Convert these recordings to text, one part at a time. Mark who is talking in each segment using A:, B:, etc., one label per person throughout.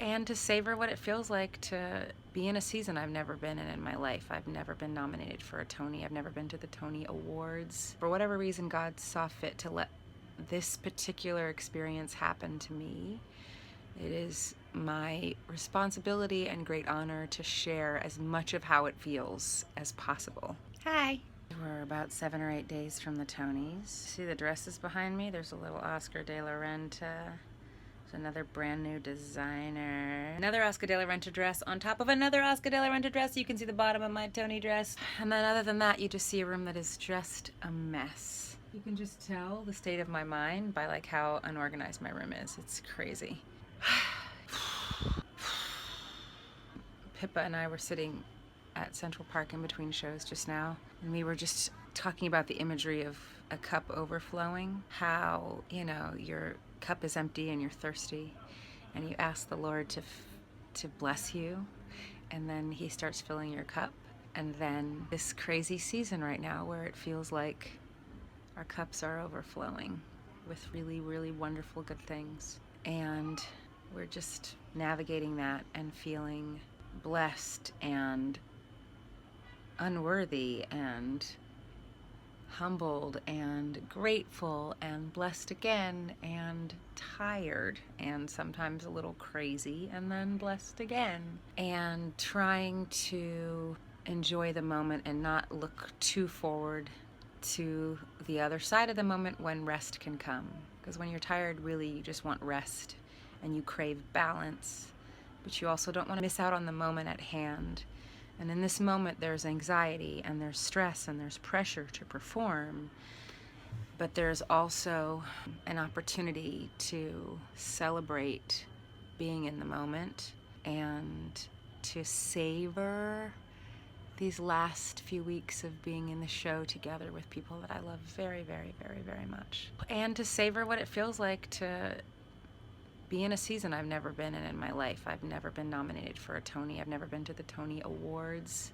A: and to savor what it feels like to be in a season I've never been in my life. I've never been nominated for a Tony. I've never been to the Tony Awards. For whatever reason, God saw fit to let this particular experience happen to me. It is my responsibility and great honor to share as much of how it feels as possible. Hi! We're about 7 or 8 days from the Tonys. See the dresses behind me? There's a little Oscar de la Renta. There's another brand new designer. Another Oscar de la Renta dress on top of another Oscar de la Renta dress. You can see the bottom of my Tony dress. And then other than that, you just see a room that is just a mess. You can just tell the state of my mind by like how unorganized my room is. It's crazy. Pippa and I were sitting at Central Park in between shows just now, and we were just talking about the imagery of a cup overflowing, how, you know, your cup is empty and you're thirsty, and you ask the Lord to bless you, and then he starts filling your cup. And then this crazy season right now where it feels like our cups are overflowing with really, really wonderful good things. And we're just navigating that and feeling blessed and unworthy and humbled and grateful and blessed again and tired and sometimes a little crazy and then blessed again, and trying to enjoy the moment and not look too forward to the other side of the moment when rest can come. Because when you're tired, really you just want rest and you crave balance, but you also don't want to miss out on the moment at hand. And in this moment, there's anxiety and there's stress and there's pressure to perform, but there's also an opportunity to celebrate being in the moment and to savor these last few weeks of being in the show together with people that I love very, very, very, very much. And to savor what it feels like to be in a season I've never been in my life. I've never been nominated for a Tony. I've never been to the Tony Awards.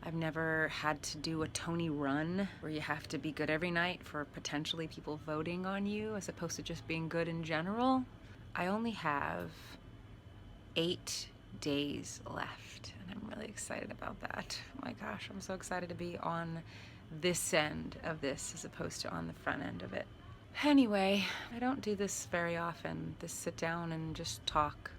A: I've never had to do a Tony run where you have to be good every night for potentially people voting on you as opposed to just being good in general. I only have 8 days left, and I'm really excited about that. Oh my gosh, I'm so excited to be on this end of this as opposed to on the front end of it. Anyway, I don't do this very often, this sit down and just talk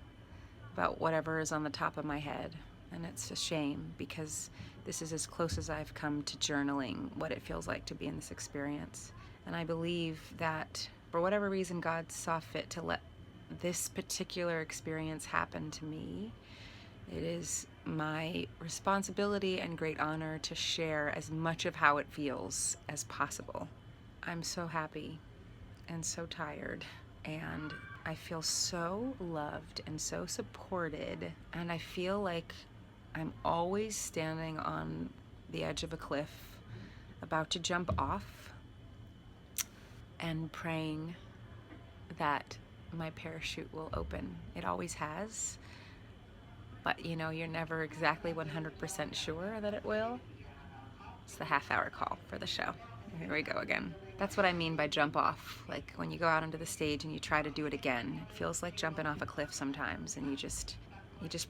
A: about whatever is on the top of my head. And it's a shame because this is as close as I've come to journaling what it feels like to be in this experience. And I believe that for whatever reason, God saw fit to let this particular experience happen to me. It is my responsibility and great honor to share as much of how it feels as possible. I'm so happy and so tired, and I feel so loved and so supported, and I feel like I'm always standing on the edge of a cliff about to jump off and praying that my parachute will open. It always has, but you know, you're never exactly 100% sure that it will. It's the half-hour call for the show. Here we go again. That's what I mean by jump off. Like when you go out onto the stage and you try to do it again, it feels like jumping off a cliff sometimes, and you just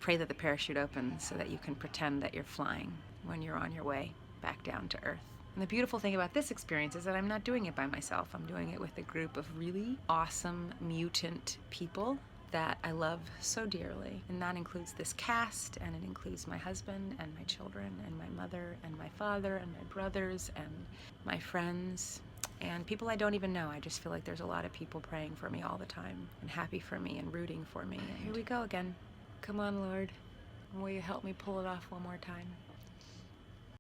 A: pray that the parachute opens so that you can pretend that you're flying when you're on your way back down to earth. And the beautiful thing about this experience is that I'm not doing it by myself. I'm doing it with a group of really awesome mutant people that I love so dearly. And that includes this cast, and it includes my husband and my children and my mother and my father and my brothers and my friends and people I don't even know. I just feel like there's a lot of people praying for me all the time and happy for me and rooting for me. And here we go again. Come on, Lord. Will you help me pull it off one more time?